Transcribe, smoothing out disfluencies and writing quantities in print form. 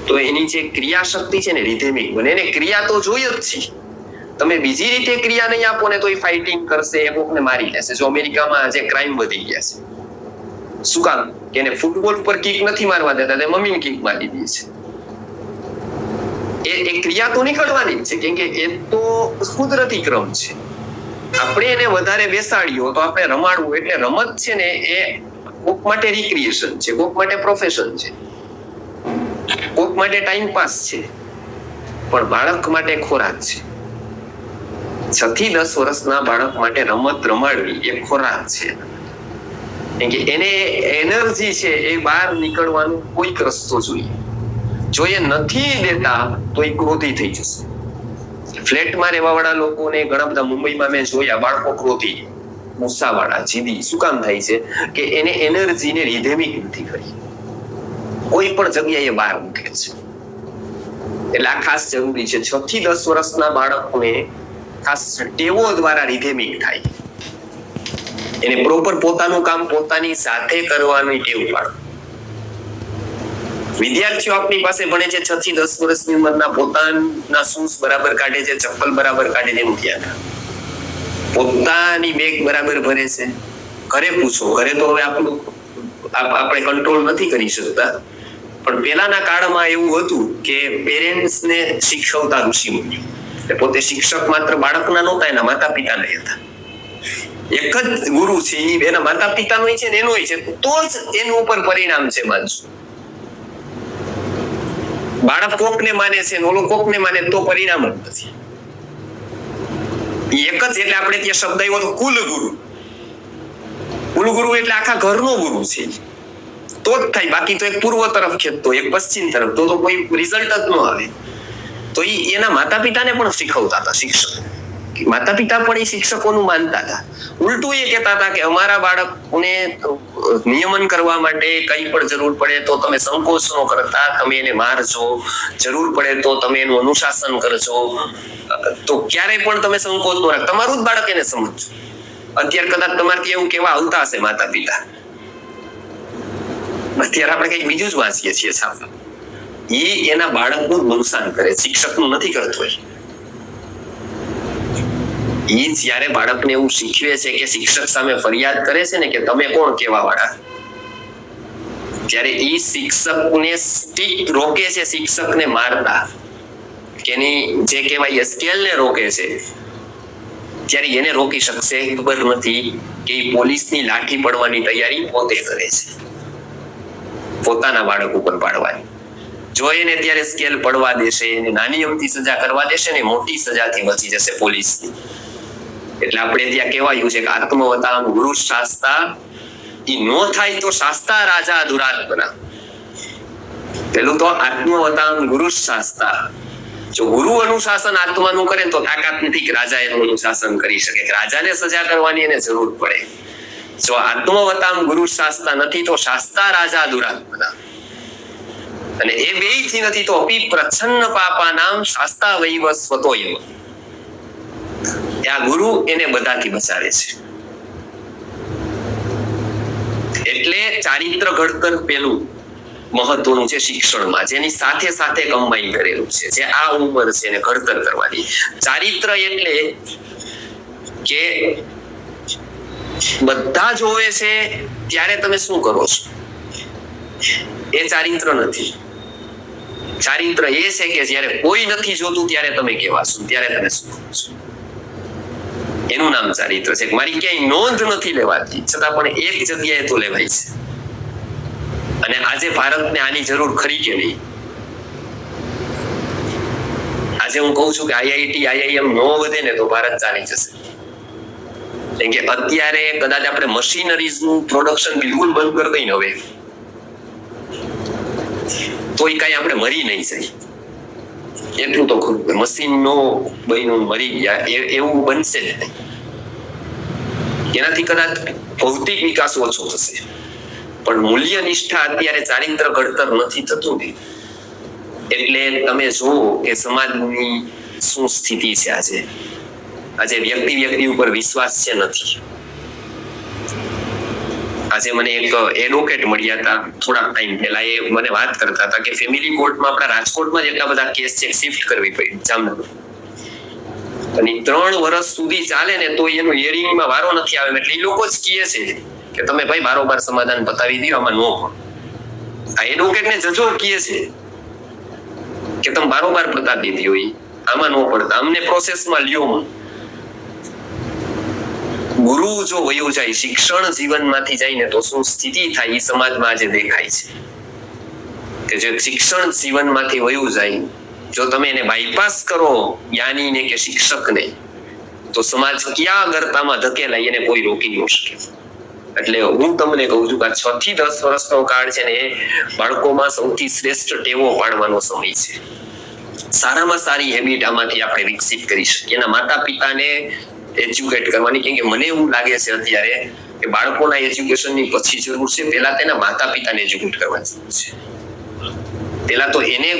તો એની જે ક્રિયા શક્તિ છે ને રિધેમિક બને. એને ક્રિયા તો જોઈએ જ છે. તમે બીજી રીતે ક્રિયા નહીં આપો ને તો એ ફાઇટિંગ કરશે, એ કોકને મારી લેશે. જો અમેરિકામાં આજે ક્રાઇમ વધી ગયા છે, શું કામ? કે એને ફૂટબોલ ઉપર કિક નથી મારવા દેતા, તે મમ્મીને કિક મારી દે છે. એ ક્રિયા તો નીકળવાની જ છે, કેમ કે એ તો કુદરતી ક્રમ છે. આપણે એને વધારે બેસાડીઓ તો આપણે રમાડવું, એટલે રમત છે ને એ કોક માટે રિક્રિએશન છે, કોક માટે પ્રોફેશન છે, કોક માટે ટાઈમ પાસ છે, પણ બાળક માટે ખોરાક છે. 6 થી 10 વર્ષના બાળક માટે રમત રમાડવી એ ખોરાક છે. કેમ કે એને એનર્જી છે એ બહાર નીકળવાનો કોઈક રસ્તો જોઈએ. જો એ નથી દેતા તો એ ક્રોધી થઈ જશે. ફ્લેટમાં રહેવા વાળા લોકોને ઘણા બધા મુંબઈમાં મેં જોયા, બાળકો ક્રોધી, ગુસ્સાવાળા, જીદી. શું કામ થાય છે? કે એને એનર્જીને રિધેમિક નથી કરી, કોઈ પણ જગ્યાએ બહાર મૂકે છે. એટલે આ ખાસ જરૂરી છે. 6 થી 10 વર્ષના બાળકને ખાસ ટેવો દ્વારા રિધેમિક થાય, એને પ્રોપર પોતાનું કામ પોતાની સાથે કરવાની ટેવ પાડો. વિદ્યાર્થીઓ આપણી પાસે ભણે છે 6 થી 10 વર્ષની ઉંમરના, પોતાના શૂઝ બરાબર કાઢે છે, ચપ્પલ બરાબર કાઢે છે, એનું ધ્યાન રાખો. પોતાની બેગ બરાબર ભરે છે. ઘરે પૂછો, ઘરે તો હવે આપણે કંટ્રોલ નથી કરી શકતા, પણ પહેલાના કાળમાં એવું હતું કે પેરેન્ટ્સને શીખવતા ઋષિમુનિ. પોતે શિક્ષક માત્ર બાળકના નહોતા, એના માતા પિતાના હતા. એક જ ગુરુ છે, એના માતા પિતાનો છે ને એનો છે, તો જ એનું ઉપર પરિણામ છે. માનશું, બાળક કોકને માને છે, ઓલો કોકને માને તો પરિણામ જ નથી. એક જ, એટલે આપણે ત્યાં શબ્દ આવ્યો તો કુલગુરુ. કુલગુરુ એટલે આખા ઘરનો ગુરુ છે, તો જ થાય. બાકી તો એક પૂર્વ તરફ ખેંચતો, એક પશ્ચિમ તરફ, તો કોઈ રિઝલ્ટ જ ન આવે. તો એના માતા પિતાને પણ શીખવતા હતા શિક્ષક. માતા પિતા પણ એ શિક્ષકોનું માનતા હતા. ઉલટું એ કહેતા હતા કે અમારા બાળકને નિયમન કરવા માટે કઈ પણ જરૂર પડે તો તમે સંકોચ ન કરતા, તમે એને મારજો, જરૂર પડે તો તમે એનું અનુશાસન કરજો, તો ક્યારેય પણ તમે સંકોચ ન રાખ, તમારું જ બાળક એને સમજજો. અત્યારે કદાચ તમારથી એવું કેવા આવતા હશે માતા પિતા, અત્યારે આપણે કઈક બીજું જ વાંચીએ છીએ. સાહેબ, એ એના બાળકનું નુકસાન કરે, શિક્ષકનું નથી કરતો. એ જ્યારે બાળકને એવું શીખવે છે કે શિક્ષક સામે ફરિયાદ કરે છે ને કે તમે કોણ કેવા વાળા, ત્યારે એ શિક્ષકને સ્ટીક રોકે છે, શિક્ષકને મારતા કે એની જે કહેવાય સ્કેલને રોકે છે, ત્યારે એને રોકી શકશે ખબર નથી કે પોલીસની લાઠી પડવાની તૈયારી પોતે કરે છે, પોતાના બાળક ઉપર પાડવાની. જો એને ત્યારે સ્કેલ પડવા દેશે, એને નાની અમથી સજા કરવા દેશે ને મોટી સજાથી બચી જશે પોલીસની. એટલે આપણે ત્યાં કહેવાયું છે કે આત્મવતામ ગુરુ શાસ્તા, ઈ નો થાય તો શાસ્તા રાજા દુરાત્મના. પેલું તો આત્મવતામ ગુરુ શાસ્તા. જો ગુરુ અનુશાસન આત્માનું કરે તો તાકાત નથી કે રાજા એનું અનુશાસન કરી શકે, રાજાને સજા કરવાની એને જરૂર પડે. જો આત્મવતામ ગુરુ શાસ્તા નથી તો શાસ્તા રાજા દુરાત્મના. અને એ બેયથી નથી તો અપી પ્રચ્છન્ન પાપાનામ શાસ્તા વૈવ સ્વતોયવ. આ ગુરુ એને બધાથી બચાવે છે. એટલે ચારિત્ર ઘડતર પેલું મહત્વનું છે શિક્ષણમાં, જેની સાથે સાથે કમ્બાઈન કરેલું છે, જે આ ઉંમર છે એને ઘડતર કરવાની. ચારિત્ર એટલે કે બધા જોવે છે ત્યારે તમે શું કરો છો, એ ચારિત્ર નથી. ચારિત્ર એ છે કે જ્યારે કોઈ નથી જોતું ત્યારે તમે કેવા છો, ત્યારે તમે શું કરો છો, એનું નામ ચારિત્ર છે. મારી ક્યાંય નોંધ નથી લેવાતી છતાં પણ એક જગ્યાએ તો લેવાય છે. અને આજે ભારતને આની જરૂર ખરી કે નહીં? આજે હું કહું છું કે આઈઆઈટી આઈઆઈએમ નો વધે ને તો ભારત ચાલી જશે. કેમ કે અત્યારે કદાચ આપણે મશીનરીઝનું પ્રોડક્શન બિલકુલ બંધ કરી દઈએ હવે, તો એ કઈ આપણે મરી નહીં જાય. એટલું તો ખરું, મશીનનો બન્યું મરી ગયા એવું બનશે જ નહીં. એનાથી કદાચ ભૌતિક વિકાસ ઓછો થશે, પણ મૂલ્ય નિષ્ઠા અત્યારે ચારિત્ર ઘડતર નથી થતું ને. એટલે તમે જુઓ કે સમાજની શું સ્થિતિ છે. આજે વ્યક્તિ ઉપર વિશ્વાસ છે નથી. આજે મને એક એડવોકેટ મળ્યા હતા થોડાક ટાઈમ પહેલા. એ મને વાત કરતા હતા કે ફેમિલી કોર્ટમાં આપણા રાજકોટમાં જ એટલા બધા કેસ છે, શિફ્ટ કરવી પડી જામનગર. અને 3 વર્ષ સુધી ચાલે ને તો એનું હિયરિંગમાં વારો નથી આવે. એટલે એ લોકો જ કહે છે કે તમે ભાઈ બારોબાર સમાધાન બતાવી દો, આમાં નો. આ એડવોકેટ ને જજો કહે છે કે તમે બારોબાર બતાવી દો, આમાં નો પડતા, અમને પ્રોસેસમાં લ્યો. ગુરુ જો વયો જાય, શિક્ષણ જીવનમાંથી જાય ને તો શું સ્થિતિ થાય એ સમાજમાં આજે દેખાય છે કે જે શિક્ષણ જીવનમાંથી વયું જાય, જો તમે એને બાયપાસ કરો જ્ઞાનીને કે શિક્ષકને, તો સમાજ ક્યાં ગરતામાં ધકેલાય એને કોઈ રોકી ન શકે. એટલે હું તમને કહું છું કે 6 થી 10 વર્ષનો કાળ છે ને એ બાળકોમાં સૌથી શ્રેષ્ઠ ટેવો પાડવાનો સમય છે. સારામાં સારી હેબિટ આમાંથી આપણે વિકસિત કરી શકીએ. એના માતા પિતાને એજ્યુકેટ કરવાની, કેમ કે મને એવું લાગે છે અત્યારે કે બાળકોના એજ્યુકેશનની પછી જરૂર છે, પહેલા તેના માતા પિતાને એજ્યુકેટ કરવાની જરૂર છે. પહેલા તો એને